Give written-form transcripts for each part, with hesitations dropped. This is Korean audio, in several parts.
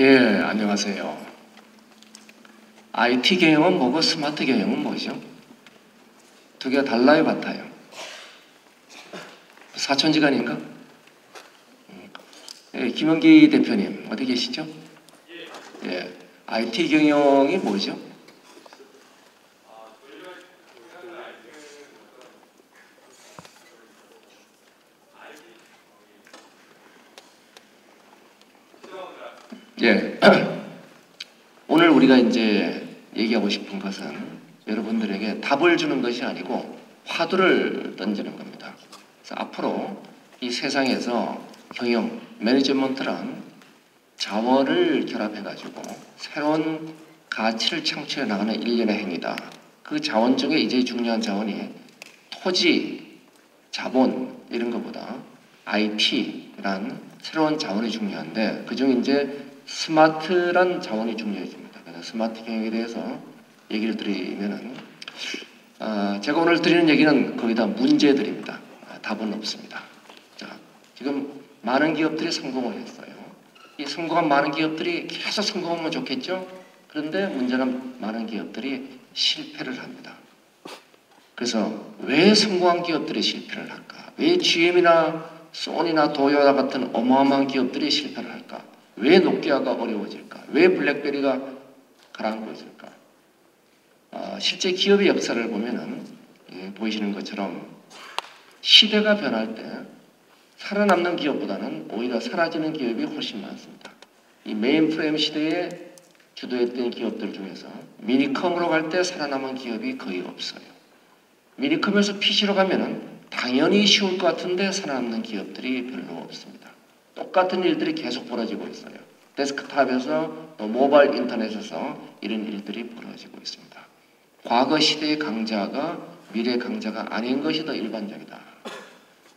예, 안녕하세요. IT 경영은 뭐고 스마트 경영은 뭐죠? 두 개가 달라요, 같아요? 사촌지간인가? 예, 김영기 대표님 어디 계시죠? 예, IT 경영이 뭐죠? 예, 오늘 우리가 이제 얘기하고 싶은 것은 여러분들에게 답을 주는 것이 아니고 화두를 던지는 겁니다. 그래서 앞으로 이 세상에서 경영, 매니지먼트란 자원을 결합해가지고 새로운 가치를 창출해 나가는 일련의 행위다. 그 자원 중에 이제 중요한 자원이 토지, 자본 이런 것보다 IT란 새로운 자원이 중요한데 그중 이제 스마트란 자원이 중요해집니다. 그래서 스마트 경영에 대해서 얘기를 드리면은 제가 오늘 드리는 얘기는 거의 다 문제들입니다. 답은 없습니다. 자, 지금 많은 기업들이 성공을 했어요. 이 성공한 많은 기업들이 계속 성공하면 좋겠죠? 그런데 문제는 많은 기업들이 실패를 합니다. 그래서 왜 성공한 기업들이 실패를 할까? 왜 GM이나 소니나 도요타 같은 어마어마한 기업들이 실패를 할까? 왜 노키아가 어려워질까? 왜 블랙베리가 가라앉고 있을까? 실제 기업의 역사를 보면은 보이시는 것처럼 시대가 변할 때 살아남는 기업보다는 오히려 사라지는 기업이 훨씬 많습니다. 이 메인프레임 시대에 주도했던 기업들 중에서 미니컴으로 갈 때 살아남은 기업이 거의 없어요. 미니컴에서 PC로 가면은 당연히 쉬울 것 같은데 살아남는 기업들이 별로 없습니다. 똑같은 일들이 계속 벌어지고 있어요. 데스크탑에서 또 모바일 인터넷에서 이런 일들이 벌어지고 있습니다. 과거 시대의 강자가 미래 강자가 아닌 것이 더 일반적이다.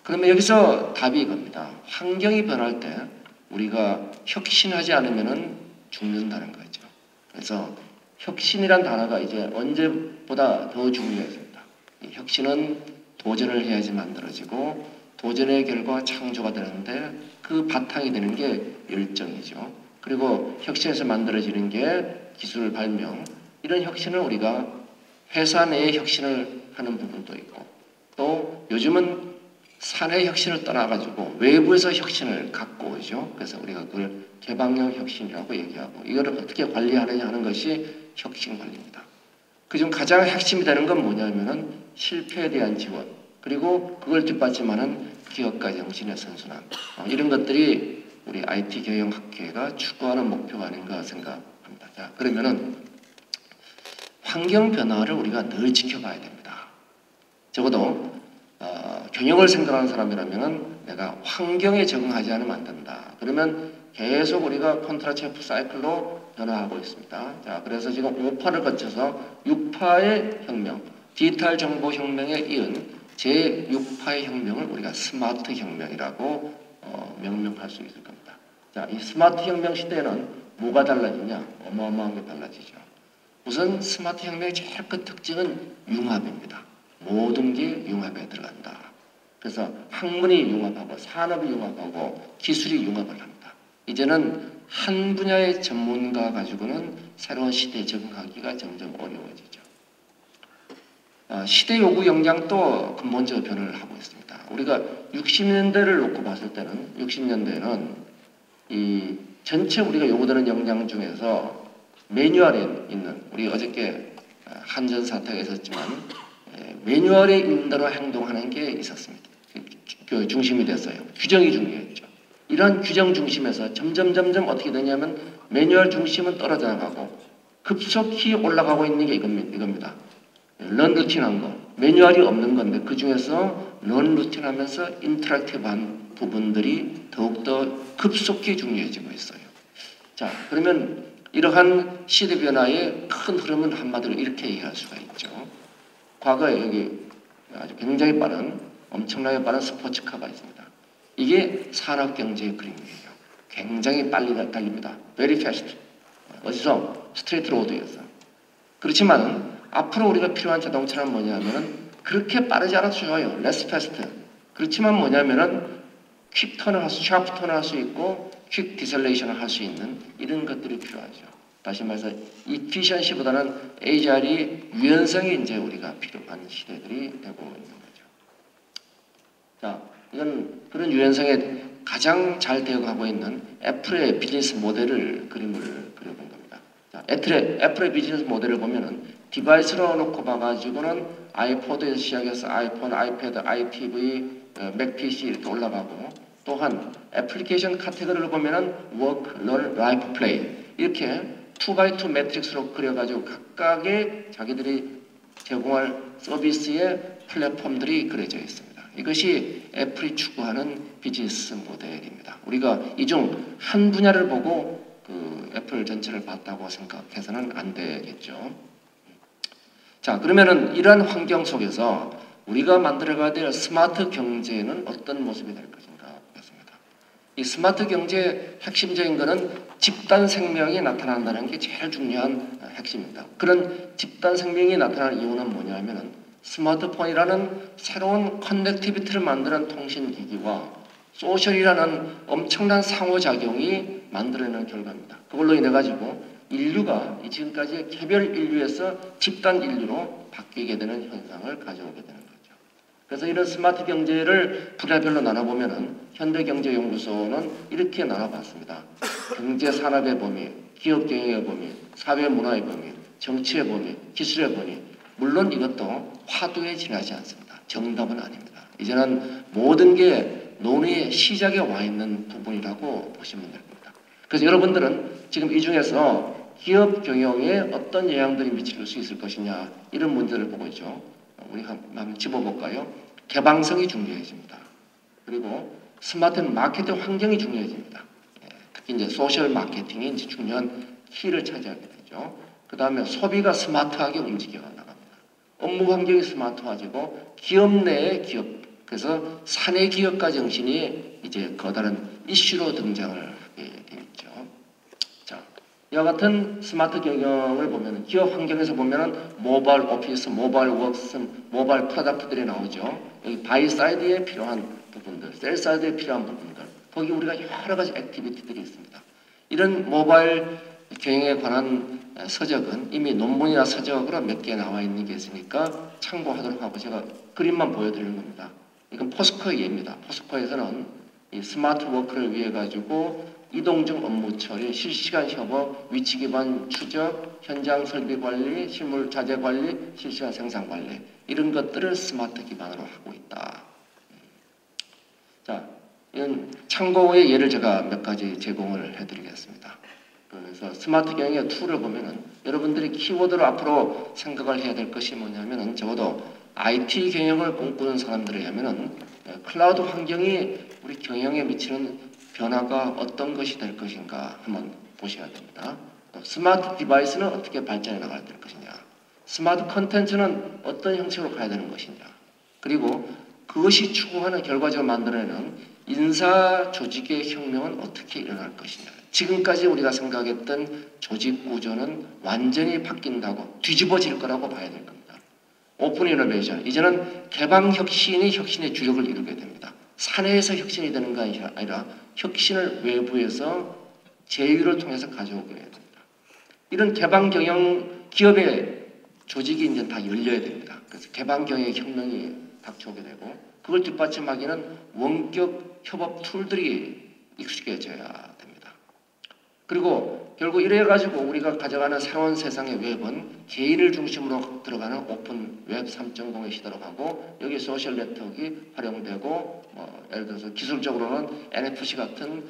그러면 여기서 답이 이겁니다. 환경이 변할 때 우리가 혁신하지 않으면 죽는다는 거죠. 그래서 혁신이란 단어가 이제 언제보다 더 중요해집니다. 혁신은 도전을 해야지 만들어지고 도전의 결과 창조가 되는데 그 바탕이 되는 게 열정이죠. 그리고 혁신에서 만들어지는 게 기술 발명. 이런 혁신을 우리가 회사 내에 혁신을 하는 부분도 있고 또 요즘은 사내 혁신을 떠나가지고 외부에서 혁신을 갖고 오죠. 그래서 우리가 그걸 개방형 혁신이라고 얘기하고 이거를 어떻게 관리하느냐 하는 것이 혁신 관리입니다. 그중 가장 핵심이 되는 건 뭐냐면은 실패에 대한 지원 그리고 그걸 뒷받침하는 기업가 정신의 선순환 이런 것들이 우리 IT 경영학회가 추구하는 목표가 아닌가 생각합니다. 자, 그러면은 환경 변화를 우리가 늘 지켜봐야 됩니다. 적어도 경영을 생각하는 사람이라면은 내가 환경에 적응하지 않으면 안 된다. 그러면 계속 우리가 콘트라체프 사이클로 변화하고 있습니다. 자, 그래서 지금 5파를 거쳐서 6파의 혁명, 디지털 정보 혁명에 이은 제6파의 혁명을 우리가 스마트 혁명이라고 명명할 수 있을 겁니다. 자, 이 스마트 혁명 시대에는 뭐가 달라지냐? 어마어마한 게 달라지죠. 우선 스마트 혁명의 제일 큰 특징은 융합입니다. 모든 게 융합에 들어간다. 그래서 학문이 융합하고 산업이 융합하고 기술이 융합을 합니다. 이제는 한 분야의 전문가 가지고는 새로운 시대에 적응하기가 점점 어려워지죠. 시대 요구 역량도 근본적으로 변화를 하고 있습니다. 우리가 60년대를 놓고 봤을 때는 60년대에는 이 전체 우리가 요구되는 역량 중에서 매뉴얼에 있는 우리 어저께 한전 사태가 있었지만 매뉴얼에 있는 대로 행동하는 게 있었습니다. 그 중심이 됐어요. 규정이 중요했죠. 이런 규정 중심에서 점점 어떻게 되냐면 매뉴얼 중심은 떨어져 나가고 급속히 올라가고 있는 게 이겁니다. 런 루틴한 거. 매뉴얼이 없는 건데 그 중에서 런 루틴 하면서 인터랙티브한 부분들이 더욱더 급속히 중요해지고 있어요. 자, 그러면 이러한 시대 변화의 큰 흐름은 한마디로 이렇게 얘기할 수가 있죠. 과거에 여기 아주 굉장히 빠른 엄청나게 빠른 스포츠카가 있습니다. 이게 산업경제의 그림이에요. 굉장히 빨리 달립니다. Very fast. 어디서? 스트레이트 로드에서. 그렇지만 앞으로 우리가 필요한 자동차는 뭐냐면은 그렇게 빠르지 않아도 좋아요. less fast. 그렇지만 뭐냐면은 퀵 턴을 할 수, 샤프 턴을 할 수 있고 퀵 디셀레이션을 할 수 있는 이런 것들이 필요하죠. 다시 말해서 이피션시보다는 에이자일이 유연성이 이제 우리가 필요한 시대들이 되고 있는 거죠. 자, 이건 그런 유연성에 가장 잘 되어가고 있는 애플의 비즈니스 모델을 그림을 그려본 겁니다. 자, 애플의 비즈니스 모델을 보면은 디바이스로 놓고 봐가지고는 아이포드에서 시작해서 아이폰, 아이패드, iTV, 맥 PC 이렇게 올라가고 또한 애플리케이션 카테고리를 보면은 워크, 런, 라이프, 플레이 이렇게 2x2 매트릭스로 그려가지고 각각의 자기들이 제공할 서비스의 플랫폼들이 그려져 있습니다. 이것이 애플이 추구하는 비즈니스 모델입니다. 우리가 이 중 한 분야를 보고 그 애플 전체를 봤다고 생각해서는 안 되겠죠. 자, 그러면은 이러한 환경 속에서 우리가 만들어가야 될 스마트 경제는 어떤 모습이 될 것인가 보겠습니다. 이 스마트 경제의 핵심적인 것은 집단 생명이 나타난다는 게 제일 중요한 핵심입니다. 그런 집단 생명이 나타나는 이유는 뭐냐면은 스마트폰이라는 새로운 커넥티비티를 만드는 통신기기와 소셜이라는 엄청난 상호작용이 만들어내는 결과입니다. 그걸로 인해 가지고 인류가 지금까지 개별 인류에서 집단 인류로 바뀌게 되는 현상을 가져오게 되는 거죠. 그래서 이런 스마트 경제를 분야별로 나눠보면은 현대경제연구소는 이렇게 나눠봤습니다. 경제 산업의 범위, 기업 경영의 범위, 사회 문화의 범위, 정치의 범위, 기술의 범위. 물론 이것도 화두에 지나지 않습니다. 정답은 아닙니다. 이제는 모든 게 논의의 시작에 와 있는 부분이라고 보시면 될 겁니다. 그래서 여러분들은 지금 이 중에서 기업 경영에 어떤 영향들이 미칠 수 있을 것이냐 이런 문제를 보고 있죠. 우리 한번 짚어볼까요? 개방성이 중요해집니다. 그리고 스마트 마케팅 환경이 중요해집니다. 특히 이제 소셜 마케팅이 이제 중요한 키를 차지하게 되죠. 그 다음에 소비가 스마트하게 움직여 나갑니다. 업무 환경이 스마트화되고 기업 내의 기업, 그래서 사내 기업가 정신이 이제 커다란 이슈로 등장을 하게 되어 있죠. 자, 이와 같은 스마트 경영을 보면 기업 환경에서 보면은 모바일 오피스, 모바일 워크스, 모바일 프로덕트들이 나오죠. 여기 바이 사이드에 필요한 부분들, 셀 사이드에 필요한 부분들, 거기 우리가 여러 가지 액티비티들이 있습니다. 이런 모바일 경영에 관한 서적은 이미 논문이나 서적으로 몇 개 나와 있는 게 있으니까 참고하도록 하고 제가 그림만 보여드리는 겁니다. 이건 포스코의 예입니다. 포스코에서는 이 스마트 워크를 위해 가지고 이동 중 업무 처리, 실시간 협업, 위치 기반 추적, 현장 설비 관리, 실물 자재 관리, 실시간 생산 관리 이런 것들을 스마트 기반으로 하고 있다. 자, 이런 참고의 예를 제가 몇 가지 제공을 해드리겠습니다. 그래서 스마트 경영의 툴을 보면은 여러분들이 키워드로 앞으로 생각을 해야 될 것이 뭐냐면은 적어도 IT 경영을 꿈꾸는 사람들에 하면은 클라우드 환경이 우리 경영에 미치는 변화가 어떤 것이 될 것인가 한번 보셔야 됩니다. 또 스마트 디바이스는 어떻게 발전해 나가야 될 것이냐, 스마트 컨텐츠는 어떤 형식으로 가야 되는 것이냐, 그리고 그것이 추구하는 결과적으로 만들어내는 인사 조직의 혁명은 어떻게 일어날 것이냐. 지금까지 우리가 생각했던 조직 구조는 완전히 바뀐다고 뒤집어질 거라고 봐야 될 겁니다. 오픈 이노베이션, 이제는 개방 혁신이 혁신의 주역을 이루게 됩니다. 사내에서 혁신이 되는 것이 아니라 혁신을 외부에서 제휴를 통해서 가져오게 됩니다. 이런 개방 경영 기업의 조직이 이제 다 열려야 됩니다. 그래서 개방 경영의 혁명이 닥쳐오게 되고 그걸 뒷받침하기는 원격 협업 툴들이 익숙해져야 됩니다. 그리고 결국 이래가지고 우리가 가져가는 새로운 세상의 웹은 개인을 중심으로 들어가는 오픈 웹 3.0의 시대로 가고 여기 소셜 네트워크가 활용되고 예를 들어서 기술적으로는 NFC 같은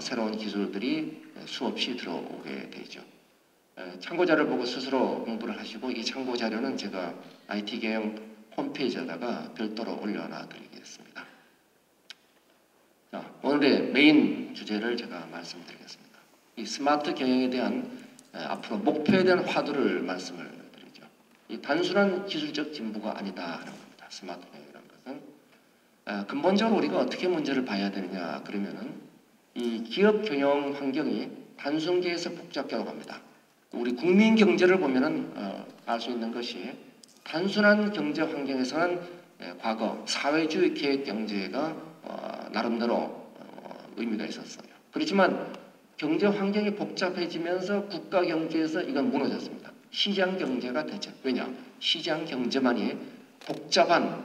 새로운 기술들이 수없이 들어오게 되죠. 참고자료를 보고 스스로 공부를 하시고 이 참고자료는 제가 IT 경영 홈페이지에다가 별도로 올려놔 드리겠습니다. 자, 오늘의 메인 주제를 제가 말씀드리겠습니다. 이 스마트 경영에 대한 앞으로 목표에 대한 화두를 말씀을 드리죠. 이 단순한 기술적 진보가 아니다라는 겁니다. 스마트 경영이라는 것은 근본적으로 우리가 어떻게 문제를 봐야 되느냐 그러면은 이 기업 경영 환경이 단순계에서 복잡계로 갑니다. 우리 국민 경제를 보면은 알 수 있는 것이 단순한 경제 환경에서는 과거 사회주의 계획 경제가 나름대로 의미가 있었어요. 그렇지만 경제 환경이 복잡해지면서 국가 경제에서 이건 무너졌습니다. 시장 경제가 되죠. 왜냐? 시장 경제만이 복잡한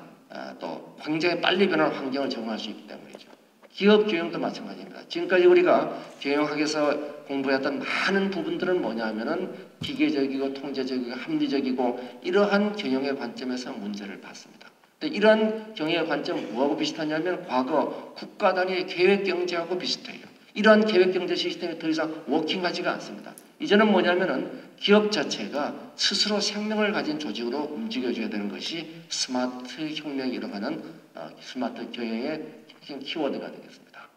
또 굉장히 빨리 변하는 환경을 적응할 수 있기 때문이죠. 기업 경영도 마찬가지입니다. 지금까지 우리가 경영학에서 공부했던 많은 부분들은 뭐냐 하면은 기계적이고 통제적이고 합리적이고 이러한 경영의 관점에서 문제를 봤습니다. 근데 이러한 경영의 관점은 뭐하고 비슷하냐면 과거 국가 단위의 계획 경제하고 비슷해요. 이러한 계획 경제 시스템이 더 이상 워킹하지가 않습니다. 이제는 뭐냐면은 기업 자체가 스스로 생명을 가진 조직으로 움직여줘야 되는 것이 스마트 혁명이 일어나는 스마트 경영의 키워드가 되겠습니다.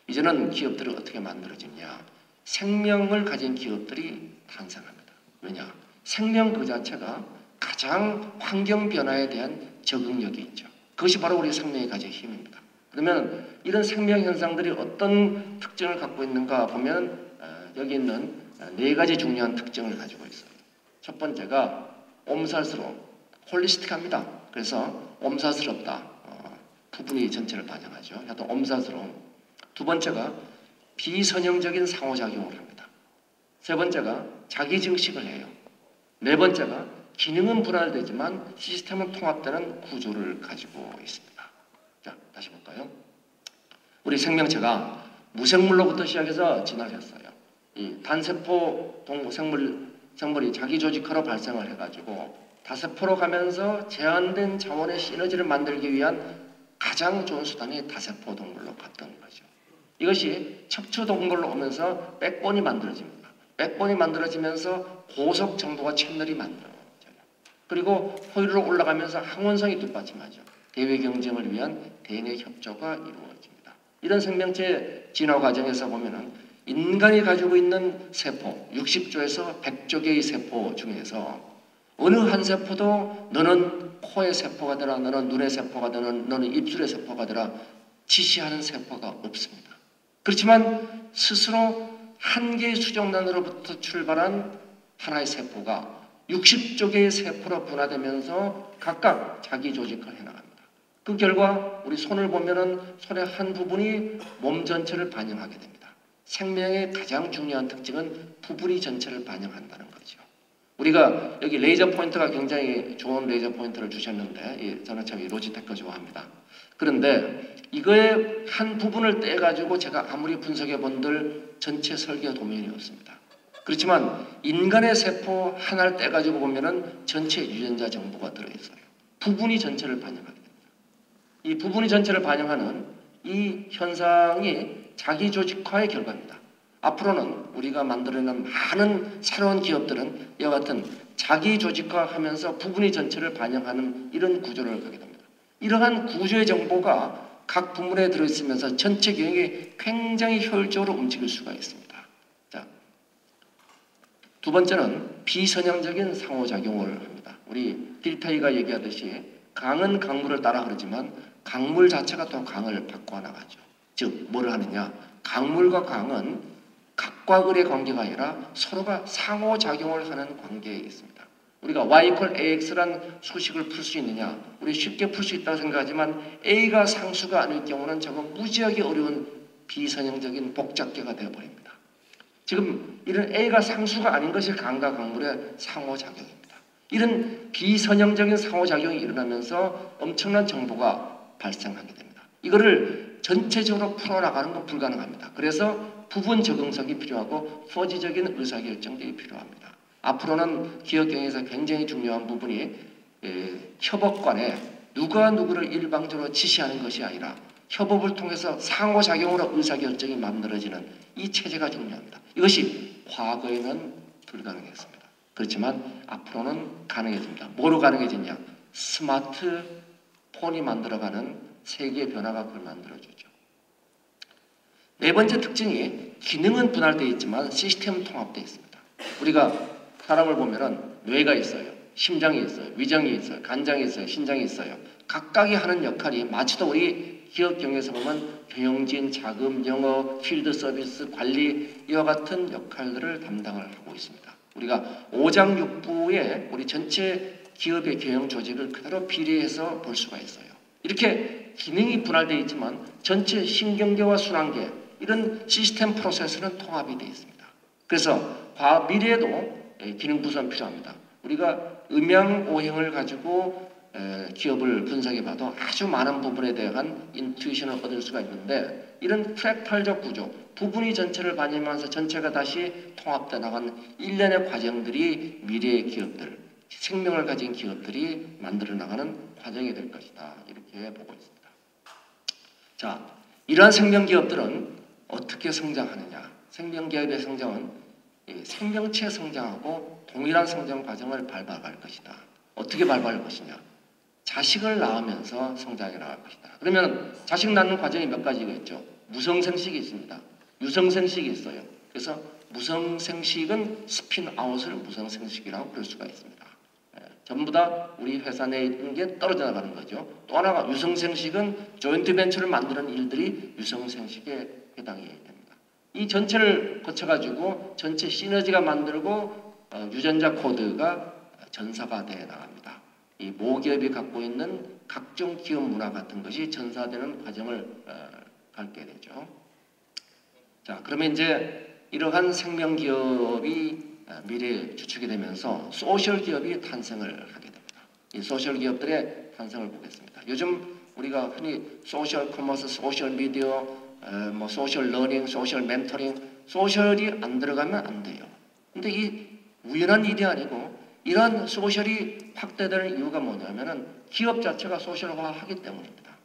이제는 기업들이 어떻게 만들어지냐? 생명을 가진 기업들이 탄생합니다. 왜냐? 생명 그 자체가 가장 환경 변화에 대한 적응력이 있죠. 그것이 바로 우리 생명이 가진 힘입니다. 그러면 이런 생명 현상들이 어떤 특징을 갖고 있는가 보면 여기 있는 네 가지 중요한 특징을 가지고 있어요. 첫 번째가 옴사스러움, 홀리스틱합니다. 그래서 옴사스럽다. 부분이 전체를 반영하죠. 하여튼 옴사스러움. 두 번째가 비선형적인 상호작용을 합니다. 세 번째가 자기증식을 해요. 네 번째가 기능은 분할되지만 시스템은 통합되는 구조를 가지고 있습니다. 자, 다시 볼까요? 우리 생명체가 무생물로부터 시작해서 진화했어요. 이 단세포 생물이 자기 조직화로 발생을 해가지고 다세포로 가면서 제한된 차원의 시너지를 만들기 위한 가장 좋은 수단이 다세포 동물로 갔던 거죠. 이것이 척추 동물로 오면서 백본이 만들어집니다. 백본이 만들어지면서 고속 정보가 채널이 만들어져요. 그리고 포유로 올라가면서 항원성이 뒷받침하죠. 대외 경쟁을 위한 대내 협조가 이루어집니다. 이런 생명체 진화 과정에서 보면은 인간이 가지고 있는 세포 60조에서 100조 개의 세포 중에서 어느 한 세포도 너는 코의 세포가 되라, 너는 눈의 세포가 되라, 너는 입술의 세포가 되라 지시하는 세포가 없습니다. 그렇지만 스스로 한 개의 수정란으로부터 출발한 하나의 세포가 60조 개의 세포로 분화되면서 각각 자기 조직을 해나갑니다. 그 결과 우리 손을 보면은 손의 한 부분이 몸 전체를 반영하게 됩니다. 생명의 가장 중요한 특징은 부분이 전체를 반영한다는 거죠. 우리가 여기 레이저 포인터가 굉장히 좋은 레이저 포인터를 주셨는데 저는 참 이 로지텍 좋아합니다. 그런데 이거의 한 부분을 떼가지고 제가 아무리 분석해 본들 전체 설계 도면이 없습니다. 그렇지만 인간의 세포 하나를 떼가지고 보면은 전체 유전자 정보가 들어있어요. 부분이 전체를 반영하게 됩니다. 이 부분이 전체를 반영하는 이 현상이 자기 조직화의 결과입니다. 앞으로는 우리가 만들어내는 많은 새로운 기업들은 이와 같은 자기 조직화하면서 부분이 전체를 반영하는 이런 구조를 가게 됩니다. 이러한 구조의 정보가 각 부문에 들어있으면서 전체 경영이 굉장히 효율적으로 움직일 수가 있습니다. 자, 두 번째는 비선형적인 상호작용을 합니다. 우리 딜타이가 얘기하듯이 강은 강물을 따라 흐르지만 강물 자체가 또 강을 바꿔 나가죠. 즉 뭐를 하느냐? 강물과 강은 각과 을의 관계가 아니라 서로가 상호작용을 하는 관계에 있습니다. 우리가 y = ax란 수식을 풀 수 있느냐? 우리 쉽게 풀 수 있다고 생각하지만 a가 상수가 아닐 경우는 저건 무지하게 어려운 비선형적인 복잡계가 되어버립니다. 지금 이런 a가 상수가 아닌 것이 강과 강물의 상호작용입니다. 이런 비선형적인 상호작용이 일어나면서 엄청난 정보가 발생하게 됩니다. 이거를 전체적으로 풀어나가는 건 불가능합니다. 그래서 부분 적응성이 필요하고 포지적인 의사결정력이 필요합니다. 앞으로는 기업 경영에서 굉장히 중요한 부분이 협업 간에 누가 누구를 일방적으로 지시하는 것이 아니라 협업을 통해서 상호작용으로 의사결정이 만들어지는 이 체제가 중요합니다. 이것이 과거에는 불가능했습니다. 그렇지만 앞으로는 가능해집니다. 뭐로 가능해지냐? 스마트폰이 만들어가는 세계의 변화가 그걸 만들어주죠. 네 번째 특징이 기능은 분할되어 있지만 시스템은 통합되어 있습니다. 우리가 사람을 보면은 뇌가 있어요. 심장이 있어요. 위장이 있어요. 간장이 있어요. 신장이 있어요. 각각이 하는 역할이 마치도 우리 기업 경영에서 보면 경영진, 자금, 영업, 필드 서비스, 관리 이와 같은 역할들을 담당을 하고 있습니다. 우리가 오장육부의 우리 전체 기업의 경영 조직을 그대로 비례해서 볼 수가 있어요. 이렇게 기능이 분할되어 있지만 전체 신경계와 순환계 이런 시스템 프로세스는 통합이 되어 있습니다. 그래서 미래에도 기능 구성이 필요합니다. 우리가 음양오행을 가지고 기업을 분석해봐도 아주 많은 부분에 대한 인투이션을 얻을 수가 있는데 이런 프랙탈적 구조, 부분이 전체를 반영하면서 전체가 다시 통합되어 나가는 일련의 과정들이 미래의 기업들, 생명을 가진 기업들이 만들어 나가는 과정이 될 것이다. 이렇게 보고 있습니다. 자, 이러한 생명 기업들은 어떻게 성장하느냐? 생명 기업의 성장은 생명체 성장하고 동일한 성장 과정을 밟아갈 것이다. 어떻게 밟아갈 것이냐? 자식을 낳으면서 성장해 나갈 것이다. 그러면 자식 낳는 과정이 몇 가지가 있죠. 무성생식이 있습니다. 유성생식이 있어요. 그래서 무성생식은 스핀아웃을 무성생식이라고 부를 수가 있습니다. 전부 다 우리 회사 내에 있는 게 떨어져 나가는 거죠. 또 하나가 유성생식은 조인트 벤처를 만드는 일들이 유성생식에 해당이 됩니다. 이 전체를 거쳐가지고 전체 시너지가 만들고 유전자 코드가 전사가 되어 나갑니다. 이 모기업이 갖고 있는 각종 기업 문화 같은 것이 전사되는 과정을 갖게 되죠. 자, 그러면 이제 이러한 생명 기업이 미래에 주축이 되면서 소셜 기업이 탄생을 하게 됩니다. 이 소셜 기업들의 탄생을 보겠습니다. 요즘 우리가 흔히 소셜 커머스, 소셜 미디어, 뭐 소셜 러닝, 소셜 멘토링, 소셜이 안 들어가면 안 돼요. 근데 이 우연한 일이 아니고 이러한 소셜이 확대되는 이유가 뭐냐면은 기업 자체가 소셜화하기 때문입니다.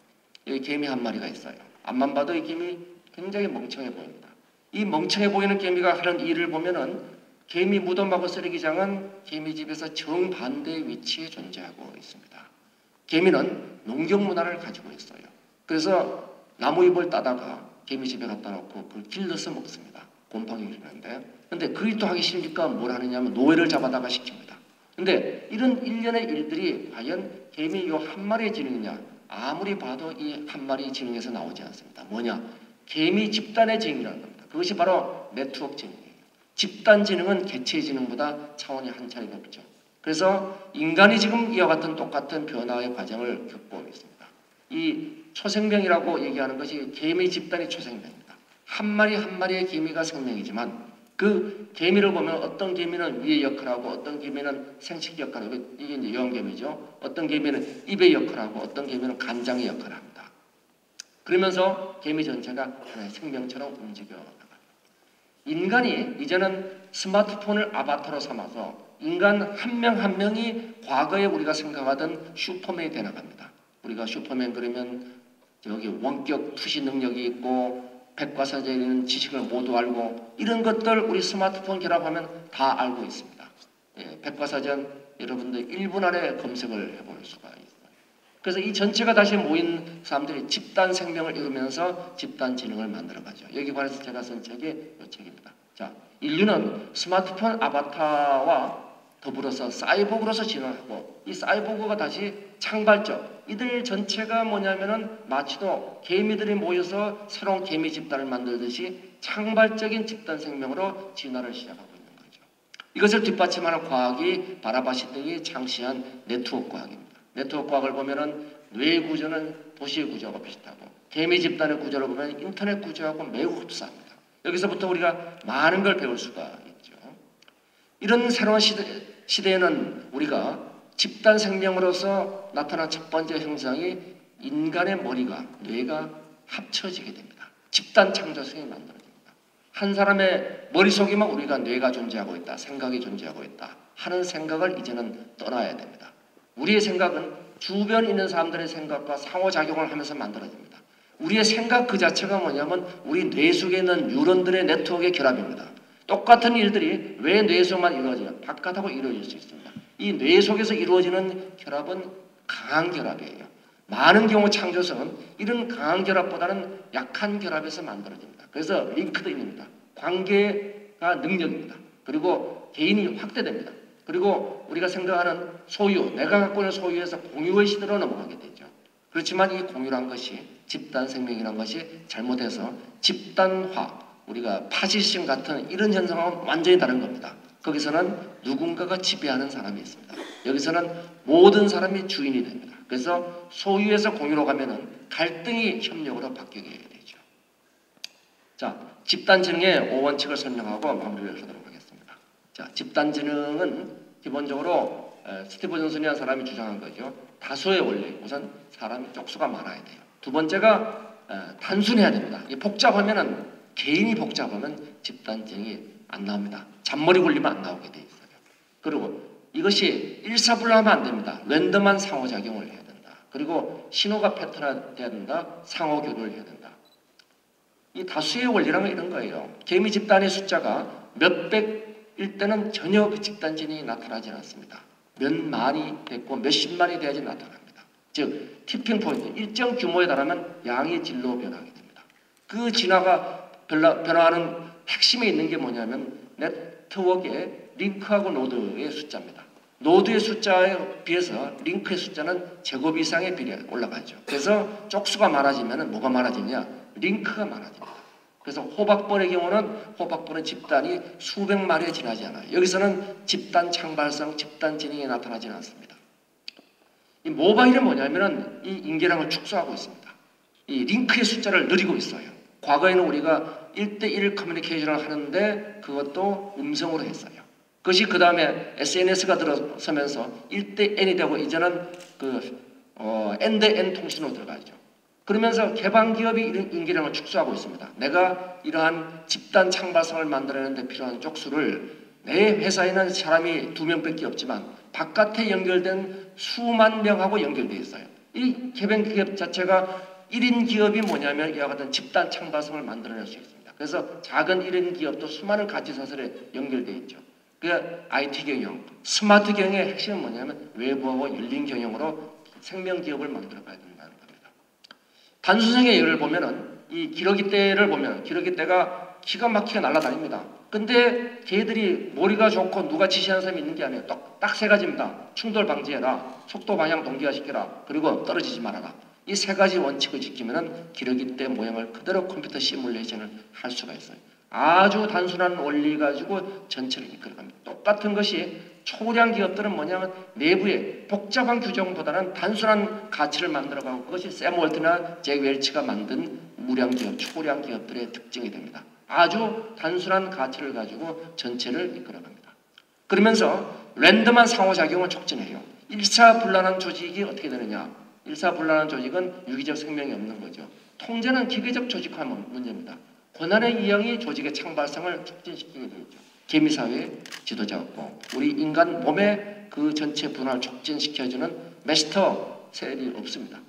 여기 개미 한 마리가 있어요. 앞만 봐도 이 개미 굉장히 멍청해 보입니다. 이 멍청해 보이는 개미가 하는 일을 보면은 개미 무덤하고 쓰레기장은 개미집에서 정반대의 위치에 존재하고 있습니다. 개미는 농경 문화를 가지고 있어요. 그래서 나무잎을 따다가 개미집에 갖다 놓고 그걸 길러서 먹습니다. 곰팡이를 주는데. 근데 그 일도 하기 싫으니까 뭘 하느냐면 노예를 잡아다가 시킵니다. 근데 이런 일련의 일들이 과연 개미 요 한 마리의 지능이냐? 아무리 봐도 이 한 마리의 지능에서 나오지 않습니다. 뭐냐? 개미 집단의 지능이라는 겁니다. 그것이 바로 네트워크 지능이에요. 집단 지능은 개체 지능보다 차원이 한 차례 높죠. 그래서 인간이 지금 이와 같은 똑같은 변화의 과정을 겪고 있습니다. 이 초생명이라고 얘기하는 것이 개미 집단의 초생명입니다. 한 마리 한 마리의 개미가 생명이지만 그 개미를 보면 어떤 개미는 위의 역할하고 어떤 개미는 생식 역할하고 이게 이제 여왕개미죠. 어떤 개미는 입의 역할하고 어떤 개미는 간장의 역할을 합니다. 그러면서 개미 전체가 하나의 생명처럼 움직여 나갑니다. 인간이 이제는 스마트폰을 아바타로 삼아서 인간 한 명 한 명이 과거에 우리가 생각하던 슈퍼맨이 되어나갑니다. 우리가 슈퍼맨 그러면 여기 원격 투시 능력이 있고 백과사전에 있는 지식을 모두 알고 이런 것들 우리 스마트폰 결합하면 다 알고 있습니다. 백과사전 여러분들 1분 안에 검색을 해볼 수가 있어요. 그래서 이 전체가 다시 모인 사람들이 집단 생명을 이루면서 집단 지능을 만들어가죠. 여기 관해서 제가 쓴 책이 이 책입니다. 자, 인류는 스마트폰 아바타와 더불어서 사이보그로서 진화하고 이 사이보그가 다시 창발적 이들 전체가 뭐냐면은 마치도 개미들이 모여서 새로운 개미 집단을 만들듯이 창발적인 집단 생명으로 진화를 시작하고 있는 거죠. 이것을 뒷받침하는 과학이 바라바시 등이 창시한 네트워크 과학입니다. 네트워크 과학을 보면은 뇌 구조는 도시의 구조하고 비슷하고 개미 집단의 구조를 보면 인터넷 구조하고 매우 흡사합니다. 여기서부터 우리가 많은 걸 배울 수가 있죠. 이런 새로운 시대에는 우리가 집단 생명으로서 나타난 첫 번째 형상이 인간의 머리가 뇌가 합쳐지게 됩니다. 집단 창조성이 만들어집니다. 한 사람의 머릿속에만 우리가 뇌가 존재하고 있다. 생각이 존재하고 있다. 하는 생각을 이제는 떠나야 됩니다. 우리의 생각은 주변에 있는 사람들의 생각과 상호작용을 하면서 만들어집니다. 우리의 생각 그 자체가 뭐냐면 우리 뇌 속에 있는 뉴런들의 네트워크의 결합입니다. 똑같은 일들이 왜 뇌 속만 이루어지냐? 바깥하고 이루어질 수 있습니다. 이 뇌 속에서 이루어지는 결합은 강한 결합이에요. 많은 경우 창조성은 이런 강한 결합보다는 약한 결합에서 만들어집니다. 그래서 링크드인입니다. 관계가 능력입니다. 그리고 개인이 확대됩니다. 그리고 우리가 생각하는 소유, 내가 갖고 있는 소유에서 공유의 시대로 넘어가게 되죠. 그렇지만 이 공유란 것이 집단 생명이란 것이 잘못해서 집단화, 우리가 파시즘 같은 이런 현상은 완전히 다른 겁니다. 거기서는 누군가가 지배하는 사람이 있습니다. 여기서는 모든 사람이 주인이 됩니다. 그래서 소유에서 공유로 가면은 갈등이 협력으로 바뀌게 되죠. 자, 집단지능의 5원칙을 설명하고 마무리를 하도록 하겠습니다. 자, 집단지능은 기본적으로 스티브 존슨이라는 사람이 주장한 거죠. 다수의 원리, 우선 사람이 쪽수가 많아야 돼요. 두 번째가 단순해야 됩니다. 복잡하면은 개인이 복잡하면 집단지능이 안 나옵니다. 잔머리 굴리면 안 나오게 돼 있어요. 그리고 이것이 일사불란하면 안 됩니다. 랜덤한 상호작용을 해야 된다. 그리고 신호가 패턴화돼야 된다. 상호교류를 해야 된다. 이 다수의 원리라는 이런 거예요. 개미 집단의 숫자가 몇백일 때는 전혀 그 집단지능이 나타나지 않습니다. 몇 만이 됐고 몇십만이 돼야지 나타납니다. 즉 티핑 포인트, 일정 규모에 달하면 양의 질로 변하게 됩니다. 그 진화가 변화하는 핵심에 있는 게 뭐냐면 네트워크의 링크하고 노드의 숫자입니다. 노드의 숫자에 비해서 링크의 숫자는 제곱 이상의 비례에 올라가죠. 그래서 쪽수가 많아지면 뭐가 많아지냐? 링크가 많아집니다. 그래서 호박벌의 경우는 호박벌은 집단이 수백 마리에 지나지 않아요. 여기서는 집단 창발성, 집단 진행이 나타나지는 않습니다. 이 모바일은 뭐냐면은 이 인계량을 축소하고 있습니다. 이 링크의 숫자를 늘리고 있어요. 과거에는 우리가 1대1 커뮤니케이션을 하는데 그것도 음성으로 했어요. 그것이 그 다음에 SNS가 들어서면서 1대 N이 되고 이제는 N-대-N 통신으로 들어가죠. 그러면서 개방기업이 인기량을 축소하고 있습니다. 내가 이러한 집단 창발성을 만들어내는데 필요한 쪽수를 내 회사에는 사람이 2명밖에 없지만 바깥에 연결된 수만 명하고 연결되어 있어요. 이 개방기업 자체가 1인 기업이 뭐냐면 이와 같은 집단 창발성을 만들어낼 수 있습니다. 그래서 작은 1인 기업도 수많은 가치사슬에 연결되어 있죠. 그 IT 경영, 스마트 경영의 핵심은 뭐냐면 외부하고 열린 경영으로 생명 기업을 만들어가야 된다는 겁니다. 단순성의 예를 보면은 이 기러기 떼를 보면 기러기 떼가 기가 막히게 날아다닙니다. 근데 걔들이 머리가 좋고 누가 지시하는 사람이 있는 게 아니에요. 딱 세 가지입니다. 충돌 방지해라, 속도 방향 동기화시켜라, 그리고 떨어지지 말아라. 이 세 가지 원칙을 지키면은 기러기 떼 모양을 그대로 컴퓨터 시뮬레이션을 할 수가 있어요. 아주 단순한 원리 가지고 전체를 이끌어갑니다. 똑같은 것이 초량 기업들은 뭐냐면 내부에 복잡한 규정보다는 단순한 가치를 만들어가고 그것이 샘 월트나 잭 웰치가 만든 무량 기업, 초량 기업들의 특징이 됩니다. 아주 단순한 가치를 가지고 전체를 이끌어갑니다. 그러면서 랜덤한 상호작용을 촉진해요. 일사불란한 조직이 어떻게 되느냐? 일사불란한 조직은 유기적 생명이 없는 거죠. 통제는 기계적 조직화 문제입니다. 권한의 이용이 조직의 창발성을 촉진시키게 되죠. 개미사회의 지도자였고 우리 인간 몸의 그 전체 분화를 촉진시켜주는 마스터 셀이 없습니다.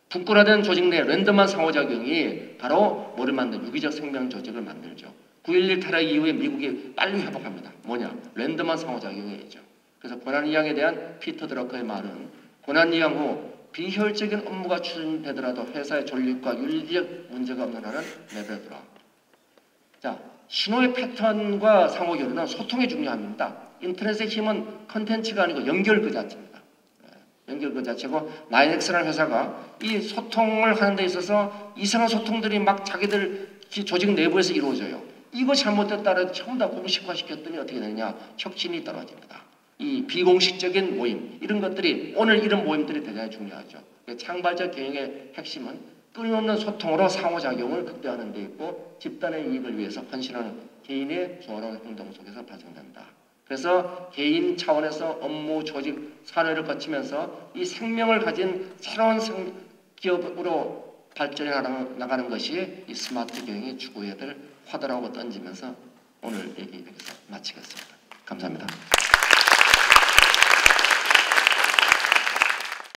분권화된 조직 내 랜덤한 상호작용이 바로 뭐를 만든 유기적 생명 조직을 만들죠. 9.11 테러 이후에 미국이 빨리 회복합니다. 뭐냐? 랜덤한 상호작용이죠. 그래서 권한이양에 대한 피터 드러커의 말은 권한이양 후 비효율적인 업무가 추진되더라도 회사의 존립과 윤리적 문제가 없는 한은 내버려두라. 자, 신호의 패턴과 상호교류는 소통이 중요합니다. 인터넷의 힘은 컨텐츠가 아니고 연결 그 자체입니다. 연결 그 자체고 나인엑스라는 회사가 이 소통을 하는 데 있어서 이상한 소통들이 막 자기들 조직 내부에서 이루어져요. 이거 잘못됐다고 전부 다 공식화시켰더니 어떻게 되느냐? 혁신이 떨어집니다. 이 비공식적인 모임 이런 것들이 오늘 이런 모임들이 대단히 중요하죠. 창발적 경영의 핵심은 끊임없는 소통으로 상호작용을 극대화하는 데 있고 집단의 이익을 위해서 헌신하는 개인의 조화로운 행동 속에서 발생된다. 그래서 개인 차원에서 업무, 조직, 산업을 거치면서 이 생명을 가진 새로운 기업으로 발전해 나가는 것이 이 스마트 경영이 추구해야 될 화두라고 던지면서 오늘 얘기 여기서 마치겠습니다. 감사합니다.